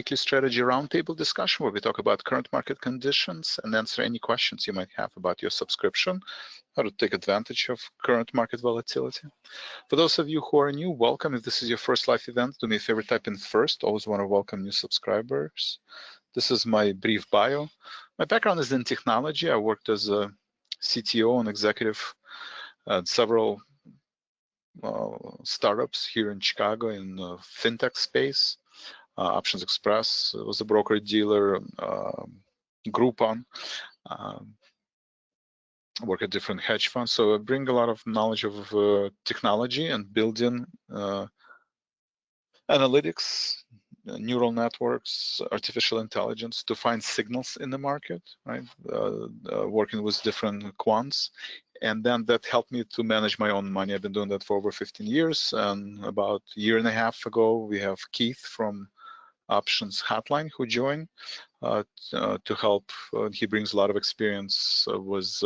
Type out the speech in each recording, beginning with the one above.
weekly strategy roundtable discussion where we talk about current market conditions and answer any questions you might have about your subscription, how to take advantage of current market volatility. For those of you who are new, welcome. If this is your first live event, do me a favor, type in first. Always want to welcome new subscribers. This is my brief bio. My background is in technology. I worked as a CTO and executive at several startups here in Chicago in the fintech space. Options Express was a broker dealer, Groupon, work at different hedge funds. So I bring a lot of knowledge of technology and building analytics, neural networks, artificial intelligence to find signals in the market, right? Working with different quants. And then that helped me to manage my own money. I've been doing that for over 15 years. And about a year and a half ago, we have Keith from Options Hotline who joined to help. He brings a lot of experience with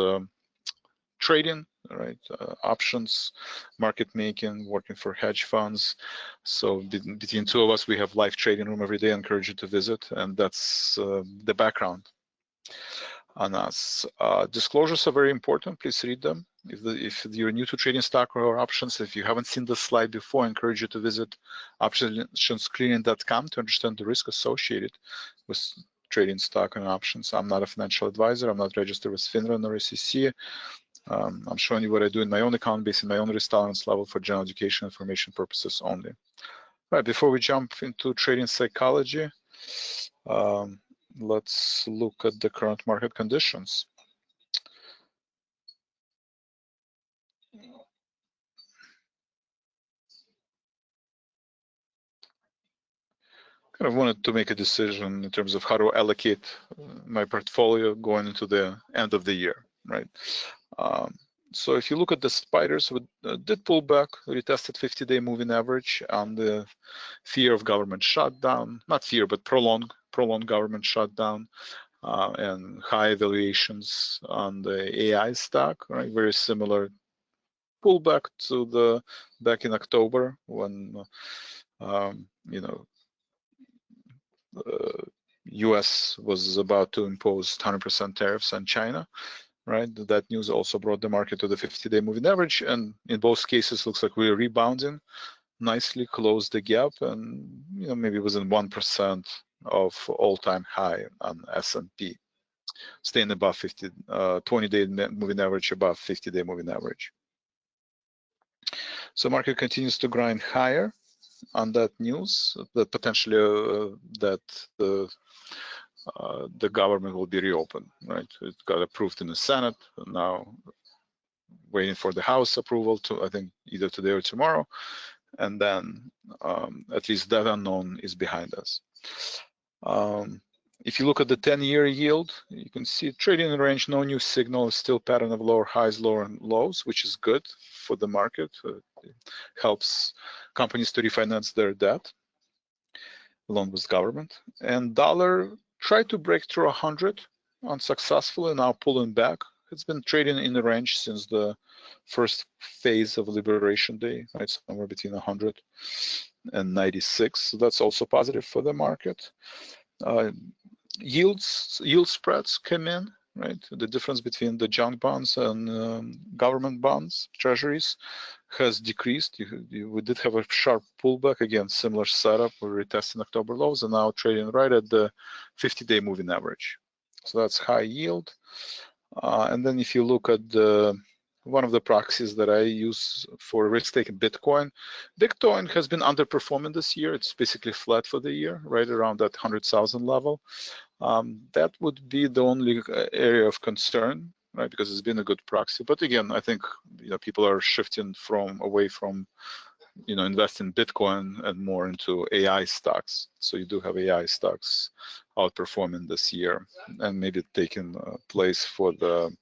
trading, right? Options, market making, working for hedge funds. So between two of us, we have live trading room every day. I encourage you to visit, and that's the background on us. Disclosures are very important. Please read them. If you're new to trading stock or options, if you haven't seen this slide before, I encourage you to visit optionscreening.com to understand the risk associated with trading stock and options. I'm not a financial advisor. I'm not registered with FINRA nor SEC. I'm showing you what I do in my own account based on my own risk tolerance level for general education information purposes only. Right, before we jump into trading psychology, let's look at the current market conditions. Kind of wanted to make a decision in terms of how to allocate my portfolio going into the end of the year, right? So if you look at the spiders, we did pull back, retested 50-day moving average on the fear of government shutdown, not fear, but prolonged government shutdown, and high valuations on the AI stock, right? Very similar pullback to the back in October when US was about to impose 100% tariffs on China. Right, that news also brought the market to the 50-day moving average, and in both cases, looks like we're rebounding nicely, closed the gap, and maybe within 1% of all-time high on S&P, staying above 20-day moving average, above 50-day moving average. So market continues to grind higher on that news that potentially the government will be reopened, right? It got approved in the Senate, now waiting for the House approval to, I think, either today or tomorrow. And then at least that unknown is behind us. If you look at the 10-year yield, you can see trading in range, no new signal, still pattern of lower highs, lower lows, which is good for the market. It helps companies to refinance their debt along with government. And dollar tried to break through 100 unsuccessfully, now pulling back. It's been trading in the range since the first phase of Liberation Day, right? Somewhere between 100 and 96. So that's also positive for the market. Yield spreads came in, right? The difference between the junk bonds and government bonds, treasuries, has decreased. We did have a sharp pullback, again, similar setup. We're retesting October lows and now trading right at the 50-day moving average. So that's high yield. And then if you look at one of the proxies that I use for risk-taking Bitcoin has been underperforming this year. It's basically flat for the year, right around that 100,000 level. That would be the only area of concern, right? Because it's been a good proxy. But again, I think people are shifting away from investing in Bitcoin and more into AI stocks. So you do have AI stocks outperforming this year and maybe taking place for the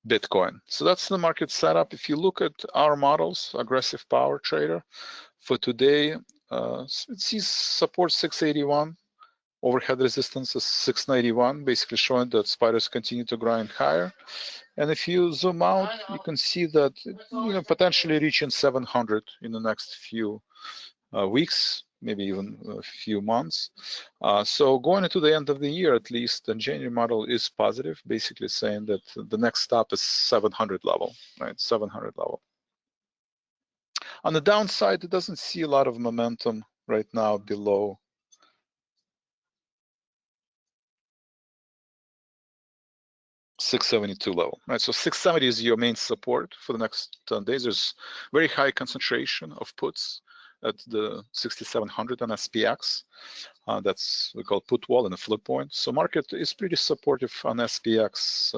Bitcoin. So that's the market setup. If you look at our models, aggressive power trader, for today, it sees support 681. Overhead resistance is 691, basically showing that spiders continue to grind higher. And if you zoom out, you can see that potentially reaching 700 in the next few weeks, maybe even a few months. So going into the end of the year, at least, the January model is positive, basically saying that the next stop is 700 level, right? 700 level. On the downside, it doesn't see a lot of momentum right now below 672 level, right? So 670 is your main support for the next 10 days. There's very high concentration of puts at the 6700 on SPX. That's we call put wall and a flip point. So market is pretty supportive on SPX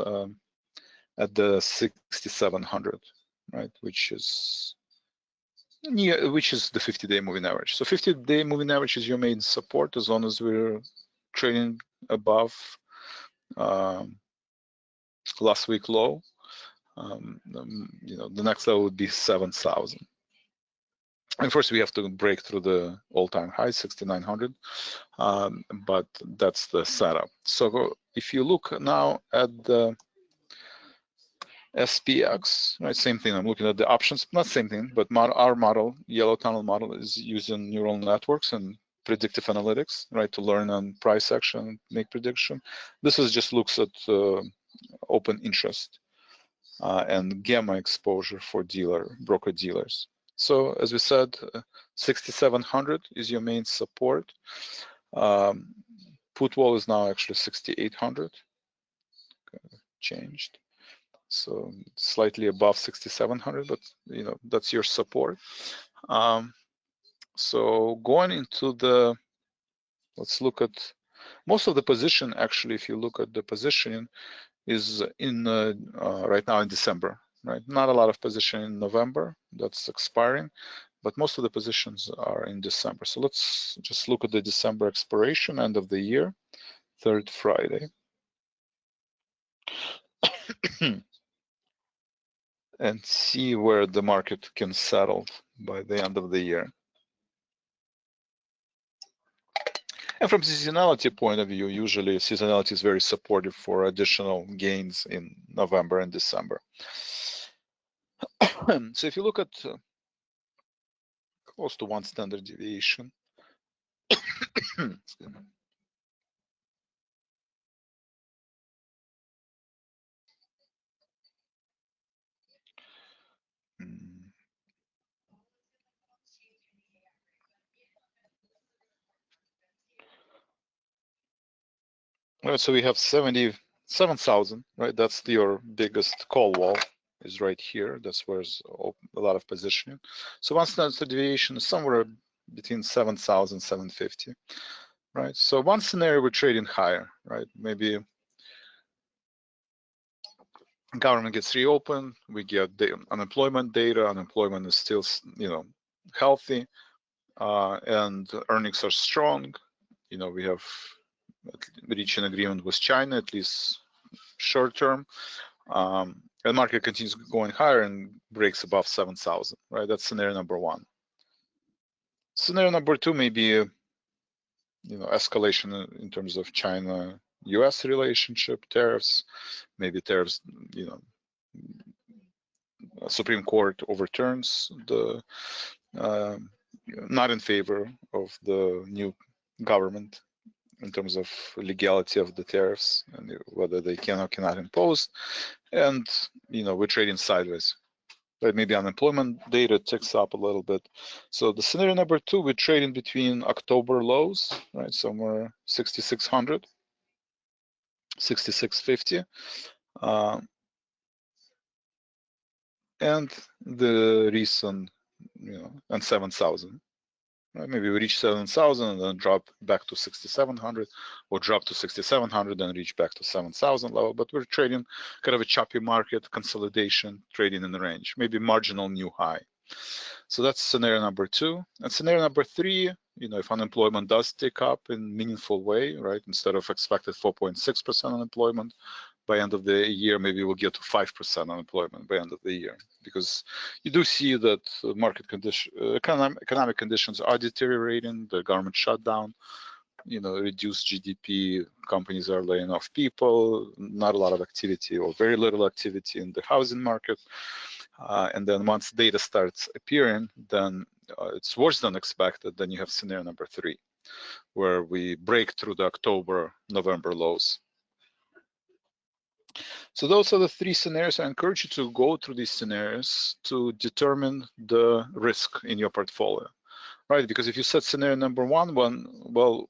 at the 6700, right? Which is the 50-day moving average. So 50-day moving average is your main support as long as we're trading above last week low. The next level would be 7,000. And first we have to break through the all-time high, 6,900, but that's the setup. So if you look now at the SPX, right, same thing, I'm looking at the options, not same thing, but our model, yellow tunnel model, is using neural networks and predictive analytics, right, to learn on price action, make prediction. This is just looks at open interest and gamma exposure for broker dealers. So as we said, 6,700 is your main support. Put wall is now actually 6,800, changed. So slightly above 6,700, but that's your support. So going into the, let's look at most of the position. Actually, if you look at the positioning, is in right now in December, right? Not a lot of position in November, that's expiring, but most of the positions are in December. So let's just look at the December expiration, end of the year, third Friday. And see where the market can settle by the end of the year. And from seasonality point of view, usually seasonality is very supportive for additional gains in November and December. So if you look at close to 1 standard deviation, Right, so we have 77,000, right? That's your biggest call wall is right here. That's where there's a lot of positioning. So 1 standard deviation is somewhere between 7,000, 750, right? So one scenario we're trading higher, right? Maybe government gets reopened, we get the unemployment data. Unemployment is still, healthy, and earnings are strong. We have reached an agreement with China, at least short term. And the market continues going higher and breaks above 7,000, right? That's scenario number 1. Scenario number 2 may be, escalation in terms of China-US relationship, tariffs, maybe tariffs, Supreme Court overturns the, not in favor of the new government in terms of legality of the tariffs and whether they can or cannot impose. And, we're trading sideways. But maybe unemployment data ticks up a little bit. So the scenario number 2, we're trading between October lows, right? Somewhere 6,600, 6,650. And the recent, and 7,000. Right? Maybe we reach 7,000 and then drop back to 6,700, or drop to 6,700 and reach back to 7,000 level. But we're trading kind of a choppy market, consolidation, trading in the range, maybe marginal new high. So that's scenario number 2. And scenario number 3, if unemployment does tick up in meaningful way, right? Instead of expected 4.6% unemployment by end of the year, maybe we'll get to 5% unemployment by end of the year, because you do see that market condition, economic conditions are deteriorating. The government shutdown, reduced GDP, companies are laying off people, not a lot of activity or very little activity in the housing market. And then once data starts appearing, then it's worse than expected, then you have scenario number 3, where we break through the October, November lows. So those are the 3 scenarios. I encourage you to go through these scenarios to determine the risk in your portfolio, right? Because if you set scenario number 1, well,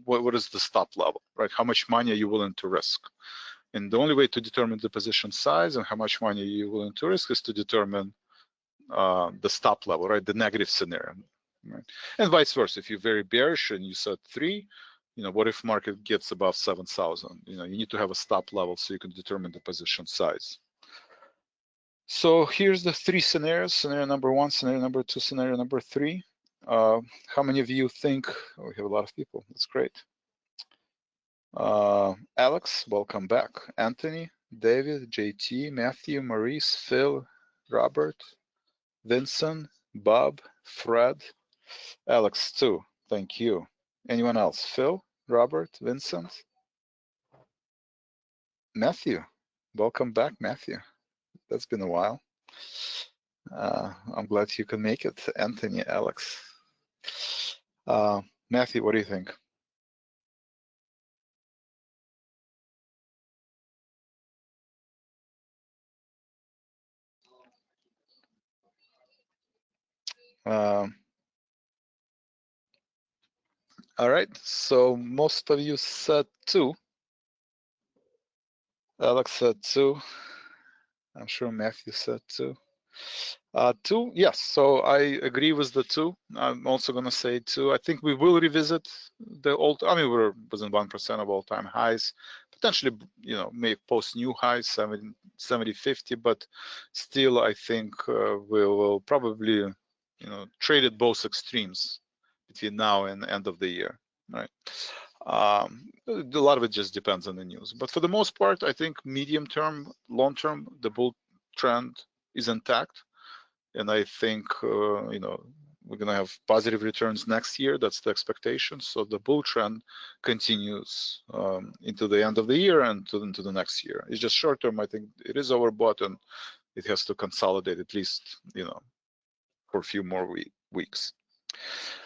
what is the stop level, right? How much money are you willing to risk? And the only way to determine the position size and how much money you're willing to risk is to determine the stop level, right? The negative scenario, right? And vice versa. If you're very bearish and you set 3, what if market gets above 7,000? You need to have a stop level so you can determine the position size. So here's the 3 scenarios: scenario number 1, scenario number 2, scenario number 3. How many of you think? Oh, we have a lot of people. That's great. Alex, welcome back. Anthony, David, JT, Matthew, Maurice, Phil, Robert, Vincent, Bob, Fred, Alex too. Thank you. Anyone else? Phil, Robert, Vincent, Matthew. Welcome back, Matthew. That's been a while. I'm glad you can make it. Anthony, Alex. Matthew, what do you think? All right, so most of you said 2. Alex said 2. I'm sure Matthew said 2. 2, yes, so I agree with the 2. I'm also gonna say 2. I think we will revisit the old, we're within 1% of all-time highs, potentially, may post new highs, 70, 50, but still I think we will probably, trade at both extremes between now and the end of the year, right? A lot of it just depends on the news, but for the most part, I think medium term, long term, the bull trend is intact. And I think, we're going to have positive returns next year. That's the expectation. So the bull trend continues into the end of the year and into the next year. It's just short term. I think it is overbought and it has to consolidate at least, for a few more weeks.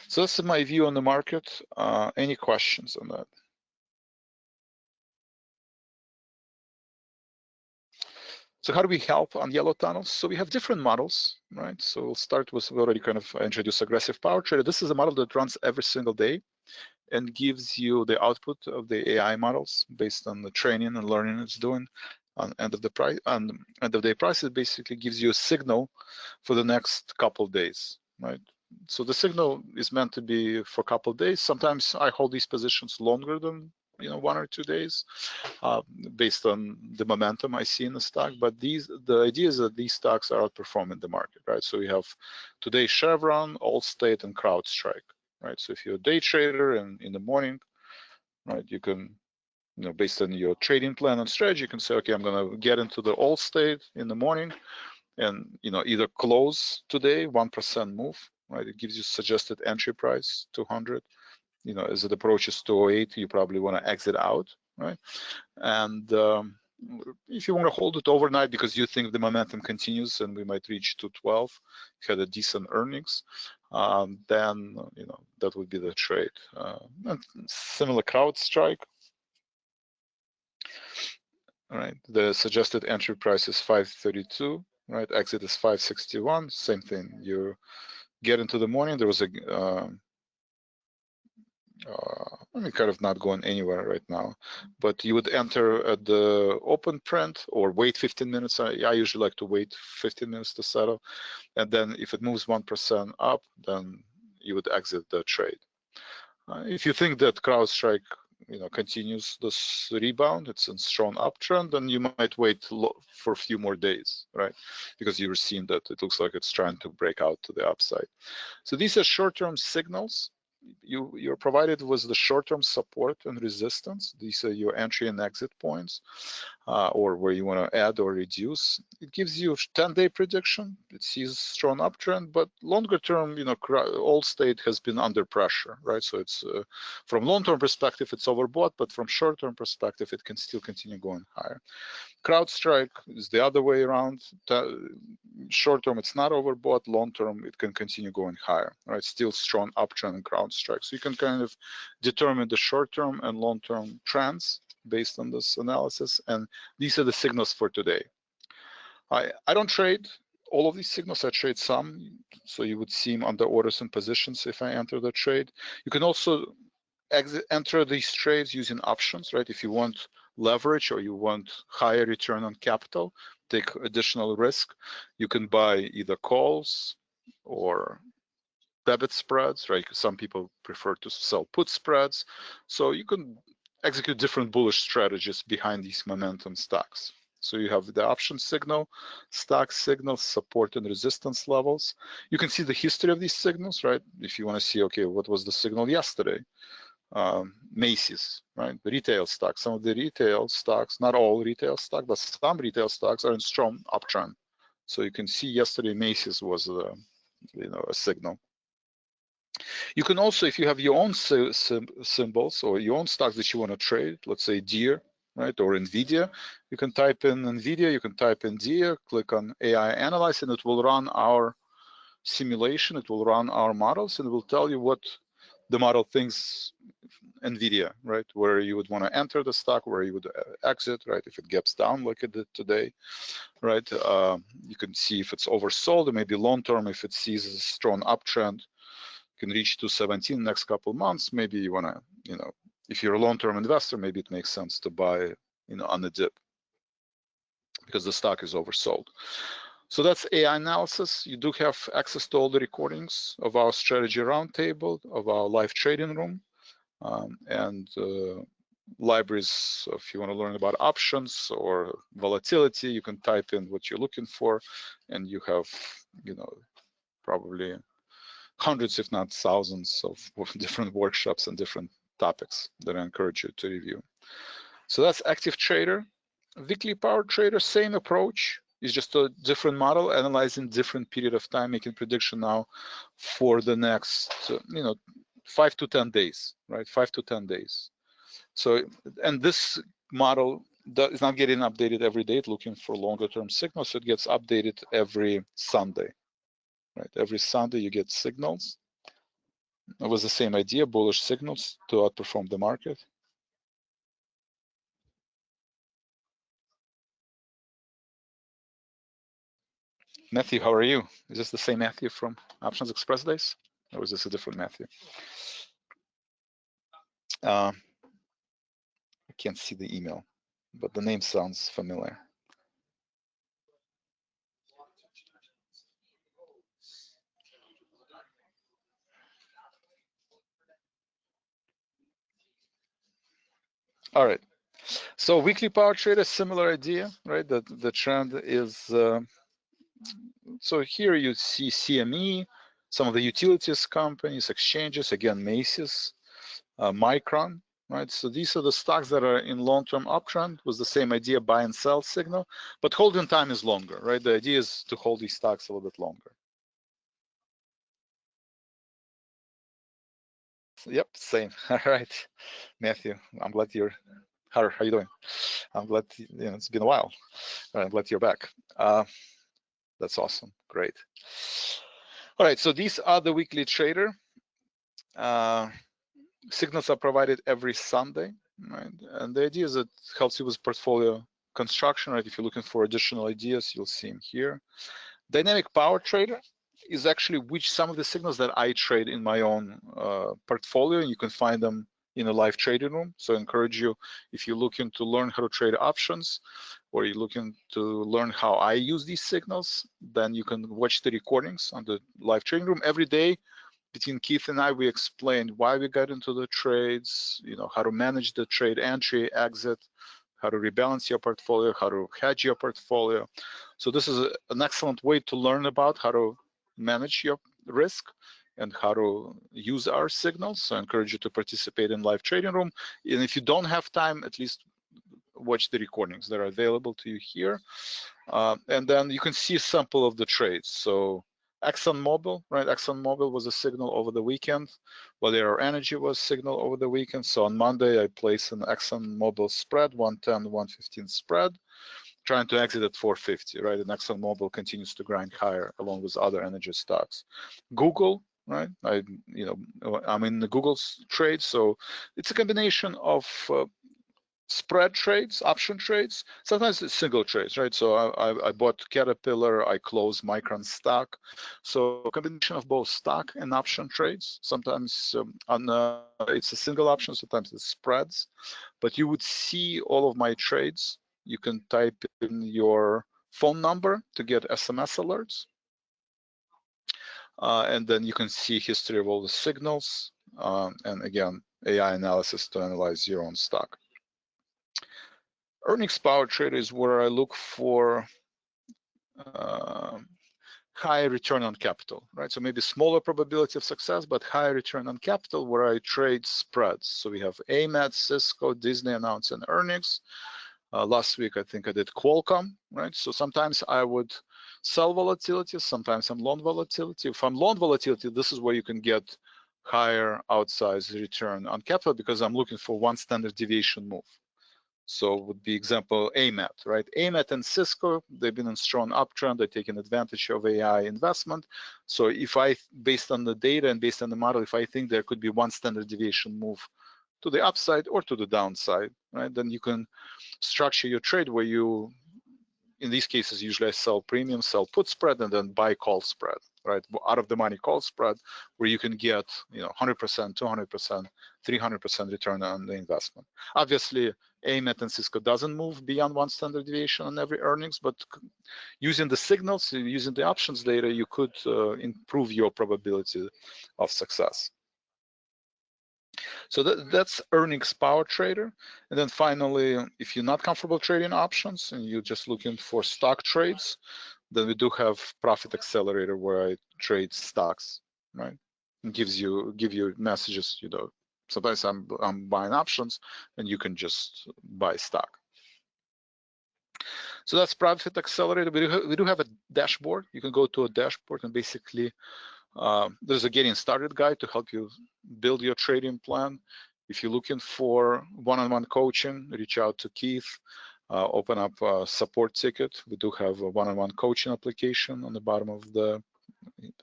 So that's my view on the market. Any questions on that? So how do we help on yellow tunnels? So we have different models, right? So we'll start with, we already kind of introduced aggressive power trader. This is a model that runs every single day and gives you the output of the AI models based on the training and learning it's doing. On end of the price, on end of day price, it basically gives you a signal for the next couple of days, right? So the signal is meant to be for a couple of days. Sometimes I hold these positions longer than 1 or 2 days, based on the momentum I see in the stock. But the idea is that these stocks are outperforming the market, right? So we have today Chevron, Allstate, and CrowdStrike, right? So if you're a day trader and in the morning, right, you can, based on your trading plan and strategy, you can say, okay, I'm going to get into the Allstate in the morning, and either close today 1% move, right? It gives you suggested entry price 200. As it approaches 208, you probably want to exit out, right? And if you want to hold it overnight because you think the momentum continues and we might reach 212, had a decent earnings, then that would be the trade. And similar CrowdStrike. All right, the suggested entry price is 532, right? Exit is 561. Same thing. You get into the morning. There was a kind of not going anywhere right now, but you would enter at the open print or wait 15 minutes. I usually like to wait 15 minutes to settle. And then if it moves 1% up, then you would exit the trade. If you think that CrowdStrike continues this rebound, it's in strong uptrend, then you might wait for a few more days, right? Because you're seeing that it looks like it's trying to break out to the upside. So these are short-term signals. You're provided with the short-term support and resistance. These are your entry and exit points. or where you want to add or reduce. It gives you 10-day prediction. It sees strong uptrend, but longer term, Allstate has been under pressure, right? So it's from long-term perspective, it's overbought, but from short-term perspective, it can still continue going higher. CrowdStrike is the other way around. Short-term, it's not overbought. Long-term, it can continue going higher, right? Still strong uptrend in CrowdStrike. So you can kind of determine the short-term and long-term trends based on this analysis, and these are the signals for today. I don't trade all of these signals. I trade some, so you would see them under orders and positions if I enter the trade. You can also enter these trades using options, right? If you want leverage or you want higher return on capital, take additional risk, you can buy either calls or debit spreads, right? Some people prefer to sell put spreads. So you can execute different bullish strategies behind these momentum stocks. So you have the option signal, stock signals, support and resistance levels. You can see the history of these signals, right? If you want to see, okay, what was the signal yesterday? Macy's, right? The retail stocks, some of the retail stocks, not all retail stocks, but some retail stocks are in strong uptrend. So you can see yesterday Macy's was a signal. You can also, if you have your own symbols or your own stocks that you want to trade, let's say Deere, right, or NVIDIA, you can type in NVIDIA, you can type in Deere, click on AI Analyze, and it will run our simulation, it will run our models, and it will tell you what the model thinks NVIDIA, right, where you would want to enter the stock, where you would exit, right, if it gaps down like it did today, right. You can see if it's oversold, or maybe long-term, if it sees a strong uptrend, can reach 217 next couple of months. Maybe you want to, if you're a long-term investor, maybe it makes sense to buy, on the dip because the stock is oversold. So that's AI analysis. You do have access to all the recordings of our strategy roundtable, of our live trading room, and libraries. If you want to learn about options or volatility, you can type in what you're looking for, and you have, probably hundreds, if not thousands, of different workshops and different topics that I encourage you to review. So that's active trader. Weekly power trader, same approach. It's just a different model, analyzing different period of time, making prediction now for the next, 5 to 10 days, right? 5 to 10 days. So, and this model is not getting updated every day. It's looking for longer term signals. So it gets updated every Sunday, right? Every Sunday you get signals. It was the same idea, bullish signals to outperform the market. Matthew, how are you? Is this the same Matthew from Options Express Days? Or is this a different Matthew? I can't see the email, but the name sounds familiar. All right. So weekly power trader, similar idea, right? The trend is, so here you see CME, some of the utilities companies, exchanges, again, Macy's, Micron, right? So these are the stocks that are in long-term uptrend with the same idea, buy and sell signal, but holding time is longer, right? The idea is to hold these stocks a little bit longer. Yep, same. All right, Matthew, I'm glad you're, how are you doing? I'm glad, it's been a while. I'm glad you're back. That's awesome, great. All right, so these are the weekly trader. Signals are provided every Sunday, right? And the idea is it helps you with portfolio construction, right? If you're looking for additional ideas, you'll see them here. Dynamic power trader is actually some of the signals that I trade in my own portfolio, and you can find them in a live trading room. So I encourage you, if you're looking to learn how to trade options, or you're looking to learn how I use these signals, then you can watch the recordings on the live trading room every day. Between Keith and I, we explained why we got into the trades, how to manage the trade entry, exit, how to rebalance your portfolio, how to hedge your portfolio. So this is an excellent way to learn about how to manage your risk and how to use our signals. So I encourage you to participate in live trading room. And if you don't have time, at least watch the recordings that are available to you here. And then you can see a sample of the trades. So ExxonMobil, right? ExxonMobil was a signal over the weekend. Valero Energy was signal over the weekend. So on Monday, I placed an ExxonMobil spread, 110, 115 spread, trying to exit at 450, right? And ExxonMobil continues to grind higher along with other energy stocks. Google, right? I'm in the Google's trade, so it's a combination of spread trades, option trades. Sometimes it's single trades, right? So I bought Caterpillar, I closed Micron stock. So a combination of both stock and option trades. Sometimes it's a single option, sometimes it's spreads. But you would see all of my trades. You can type in your phone number to get SMS alerts. And then you can see history of all the signals. And again, AI analysis to analyze your own stock. Earnings power trader is where I look for high return on capital, right? So maybe smaller probability of success, but high return on capital where I trade spreads. So we have AMAT, Cisco, Disney announcing earnings. Last week, I think I did Qualcomm, right? So sometimes I would sell volatility, sometimes I'm long volatility. If I'm long volatility, this is where you can get higher outsized return on capital because I'm looking for one standard deviation move. So would be example AMAT, right? AMAT and Cisco, they've been in strong uptrend. They're taking advantage of AI investment. So if based on the data and based on the model, if I think there could be one standard deviation move to the upside or to the downside, right? Then you can structure your trade where you, in these cases, usually I sell premium, sell put spread, and then buy call spread, right? Out of the money call spread, where you can get 100%, 200%, 300% return on the investment. Obviously, AMAT and Cisco doesn't move beyond one standard deviation on every earnings, but using the signals, using the options data, you could improve your probability of success. So that's earnings power trader. And then finally, if you're not comfortable trading options and you're just looking for stock trades, then we do have profit accelerator where I trade stocks, right? It give you messages, sometimes I'm buying options and you can just buy stock. So that's profit accelerator. We do have a dashboard. You can go to a dashboard and basically there's a getting started guide to help you build your trading plan. If you're looking for one-on-one coaching, reach out to Keith, open up a support ticket. We do have a one-on-one coaching application on the bottom of the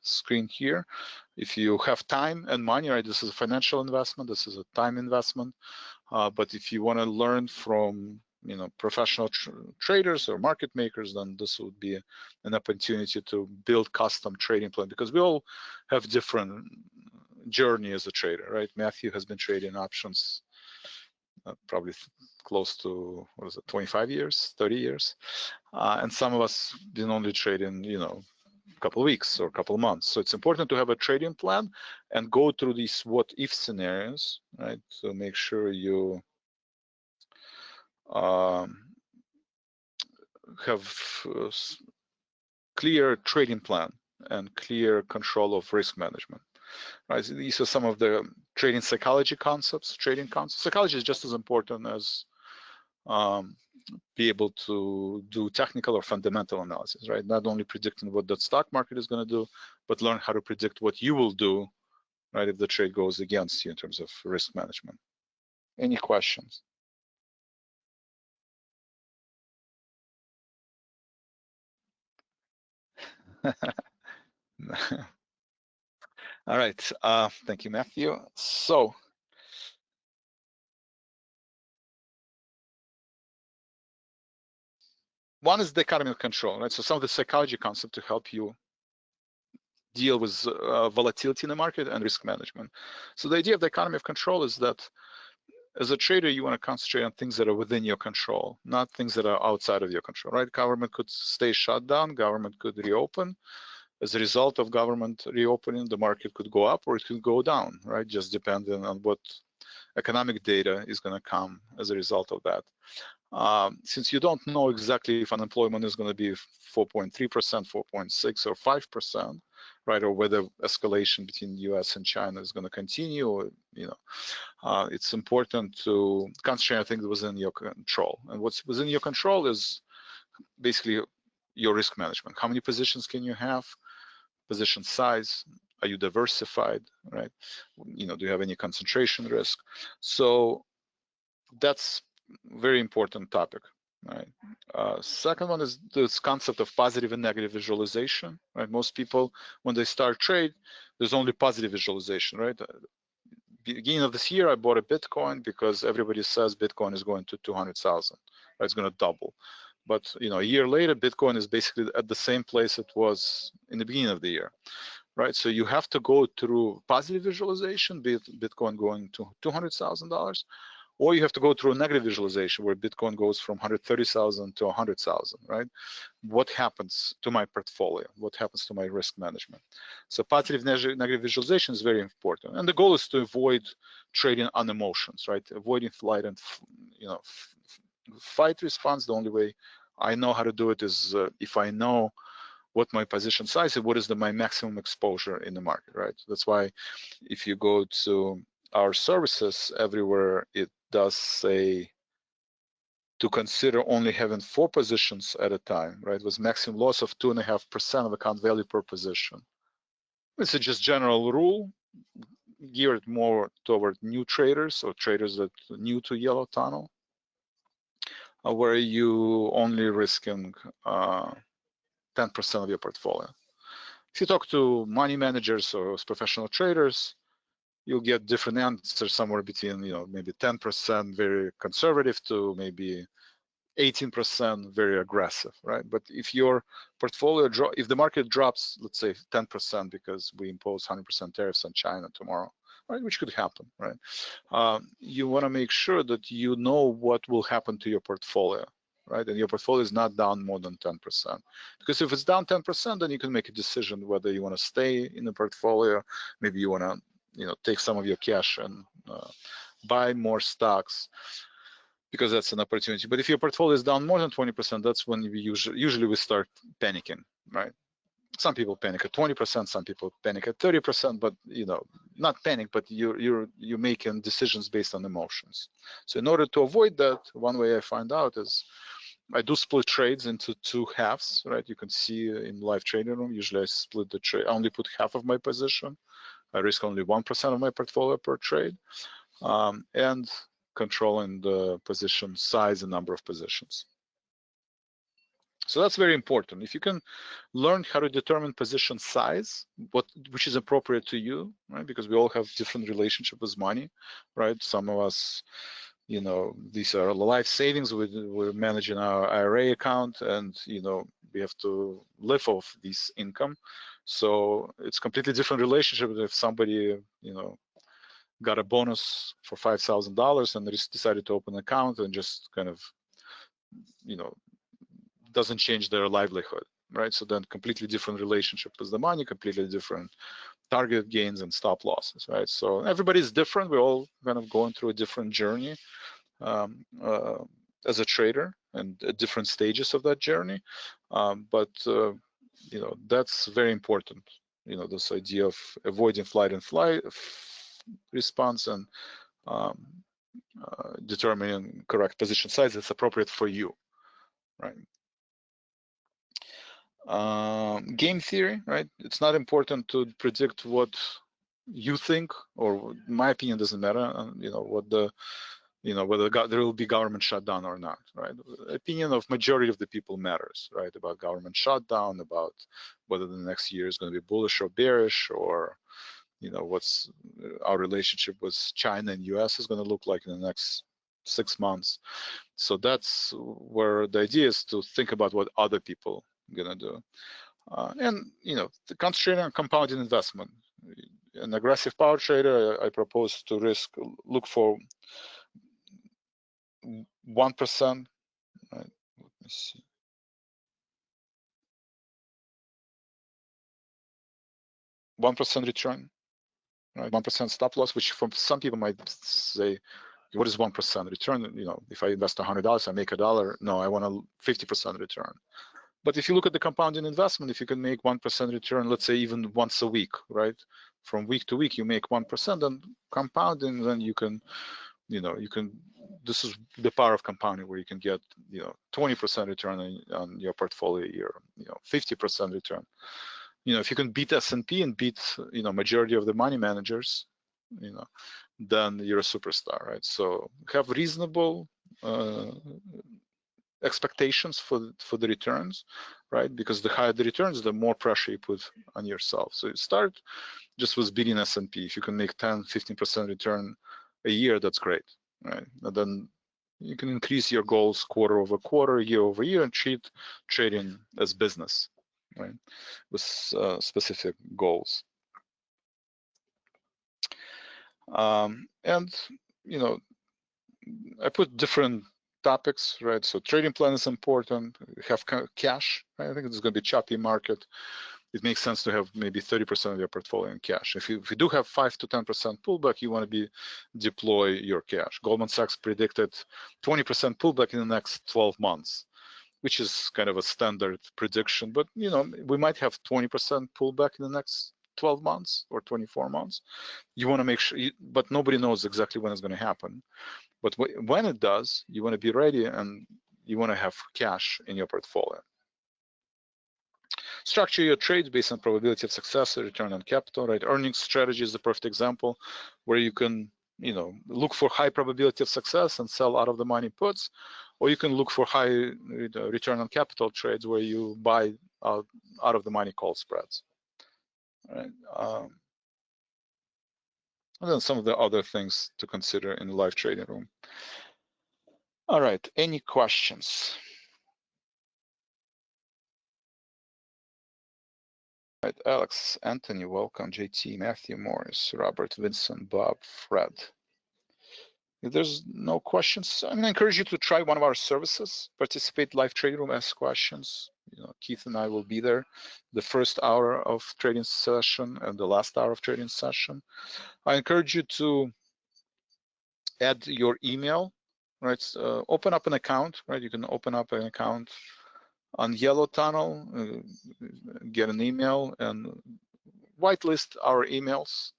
screen here. If you have time and money, right, this is a financial investment, this is a time investment. But if you want to learn from professional traders or market makers, then this would be an opportunity to build custom trading plan because we all have different journey as a trader, right? Matthew has been trading options probably close to 25 years, 30 years, and some of us been only trading a couple of weeks or a couple of months. So it's important to have a trading plan and go through these what if scenarios, right, to make sure you have clear trading plan and clear control of risk management. Right, so these are some of the trading psychology concepts. Trading concepts. Psychology is just as important as be able to do technical or fundamental analysis, right? Not only predicting what the stock market is going to do, but learn how to predict what you will do, right, if the trade goes against you in terms of risk management. Any questions? All right, thank you, Matthew. So, one is the economy of control, right? So some of the psychology concept to help you deal with volatility in the market and risk management. So the idea of the economy of control is that as a trader, you want to concentrate on things that are within your control, not things that are outside of your control, right? Government could stay shut down, government could reopen. As a result of government reopening, the market could go up or it could go down, right? Just depending on what economic data is going to come as a result of that. Since you don't know exactly if unemployment is going to be 4.3%, 4.6%, or 5%, right? Or whether escalation between the U.S. and China is going to continue, or, it's important to concentrate on things within your control. And what's within your control is basically your risk management. How many positions can you have? Position size. Are you diversified, right? Do you have any concentration risk? So that's very important topic, right? Second one is this concept of positive and negative visualization, right? Most people, when they start trade, there's only positive visualization, right? Beginning of this year, I bought a Bitcoin because everybody says Bitcoin is going to 200,000, right? It's going to double. But a year later, Bitcoin is basically at the same place it was in the beginning of the year, right? So you have to go through positive visualization, be it Bitcoin going to $200,000, or you have to go through a negative visualization where Bitcoin goes from 130,000 to 100,000, right? What happens to my portfolio? What happens to my risk management? So positive, negative visualization is very important. And the goal is to avoid trading on emotions, right? Avoiding flight and, fight response. The only way I know how to do it is if I know what my position size is, what is my maximum exposure in the market, right? That's why if you go to our services everywhere, it does say to consider only having 4 positions at a time, right? With maximum loss of 2.5% of account value per position. It's a just general rule geared more toward new traders or traders that are new to Yellow Tunnel, where you only risking 10% of your portfolio. If you talk to money managers or professional traders, you'll get different answers somewhere between, maybe 10% very conservative to maybe 18% very aggressive, right? But if your portfolio if the market drops, let's say 10% because we impose 100% tariffs on China tomorrow, right, which could happen, right? You want to make sure that you know what will happen to your portfolio, right? And your portfolio is not down more than 10%. Because if it's down 10%, then you can make a decision whether you want to stay in the portfolio. Maybe you want to, take some of your cash and buy more stocks, because that's an opportunity. But if your portfolio is down more than 20%, that's when we usually we start panicking, right? Some people panic at 20%, some people panic at 30%, but not panic, but you're making decisions based on emotions. So in order to avoid that, one way I find out is I do split trades into 2 halves, right? You can see in live trading room, usually I split the trade, I only put half of my position. I risk only 1% of my portfolio per trade, and controlling the position size and number of positions. So that's very important. If you can learn how to determine position size, which is appropriate to you, right? Because we all have different relationship with money, right? Some of us, these are life savings. We're managing our IRA account, and we have to live off this income. So it's completely different relationship if somebody, got a bonus for $5,000 and they just decided to open an account and just kind of, doesn't change their livelihood, right? So then completely different relationship with the money, completely different target gains and stop losses, right? So everybody's different. We're all kind of going through a different journey as a trader and at different stages of that journey. But that's very important. This idea of avoiding flight and flight response and determining correct position size that's appropriate for you, right? Game theory, right? It's not important to predict what you think, or my opinion doesn't matter. Whether there will be government shutdown or not, right? The opinion of majority of the people matters, right? About government shutdown, about whether the next year is going to be bullish or bearish, or what's our relationship with China and US is going to look like in the next 6 months. So that's where the idea is to think about what other people are going to do. And concentrating on compounding investment. An aggressive power trader, I propose to look for 1%. Right? Let me see. %1 return, right? 1% stop loss, which from some people might say, what is 1% return? If I invest $100, I make $1. No, I want a 50% return. But if you look at the compounding investment, if you can make 1% return, let's say even once a week, right? From week to week, you make 1%, and compounding, then you can, this is the power of compounding, where you can get, 20% return on your portfolio a year, 50% return. If you can beat S&P and beat, majority of the money managers, then you're a superstar, right? So have reasonable expectations for the returns, right? Because the higher the returns, the more pressure you put on yourself. So you start just with beating S&P. If you can make 10-15% return a year, that's great, right? And then you can increase your goals quarter over quarter, year over year, and treat trading as business, right? With specific goals. And I put different topics, right? So trading plan is important. Have cash, right? I think it's going to be a choppy market. It makes sense to have maybe 30% of your portfolio in cash. If you do have 5 to 10% pullback, you want to deploy your cash. Goldman Sachs predicted 20% pullback in the next 12 months, which is kind of a standard prediction. But we might have 20% pullback in the next 12 months or 24 months. You want to make sure, but nobody knows exactly when it's going to happen. But when it does, you want to be ready, and you want to have cash in your portfolio. Structure your trades based on probability of success or return on capital, right? Earnings strategy is the perfect example, where you can, look for high probability of success and sell out of the money puts, or you can look for high return on capital trades where you buy out of the money call spreads, right? And then some of the other things to consider in the live trading room. All right, any questions? All right, Alex, Anthony, welcome. JT, Matthew, Morris, Robert, Vincent, Bob, Fred. If there's no questions, I'm gonna encourage you to try one of our services, participate live trading room, ask questions. Keith and I will be there the first hour of trading session and the last hour of trading session. I encourage you to add your email, right? Open up an account, right? You can open up an account on Yellow Tunnel, get an email, and whitelist our emails,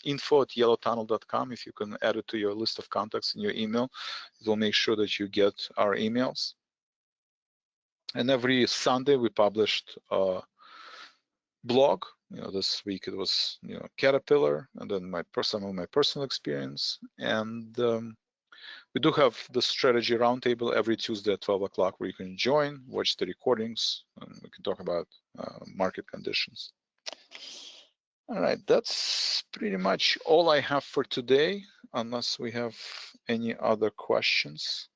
info@yellowtunnel.com. If you can add it to your list of contacts in your email, it will make sure that you get our emails. And every Sunday we published a blog. This week it was Caterpillar, and then some of my personal experience. And we do have the strategy roundtable every Tuesday at 12 o'clock, where you can join, watch the recordings, and we can talk about market conditions. All right, that's pretty much all I have for today, unless we have any other questions.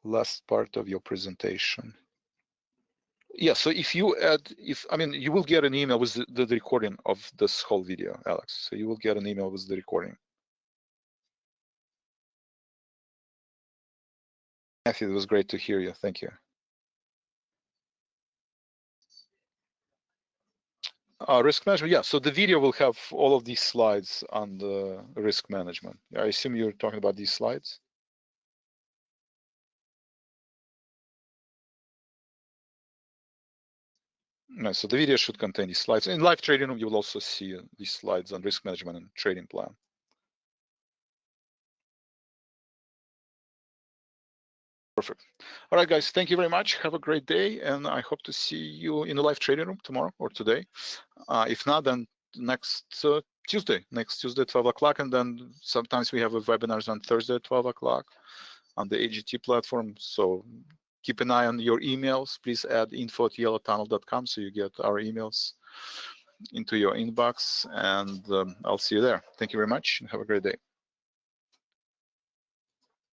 Last part of your presentation. Yeah, so if you add, you will get an email with the recording of this whole video, Alex. So you will get an email with the recording. Matthew, it was great to hear you. Thank you. Risk management, yeah. So the video will have all of these slides on the risk management. I assume you're talking about these slides. No, so the video should contain these slides. In live trading room, you will also see these slides on risk management and trading plan. Perfect. All right, guys, thank you very much. Have a great day, and I hope to see you in the live trading room tomorrow or today. If not, then next Tuesday, 12 o'clock, and then sometimes we have webinars on Thursday at 12 o'clock on the AGT platform. So keep an eye on your emails. Please add info@yellowtunnel.com so you get our emails into your inbox, and I'll see you there. Thank you very much, and have a great day.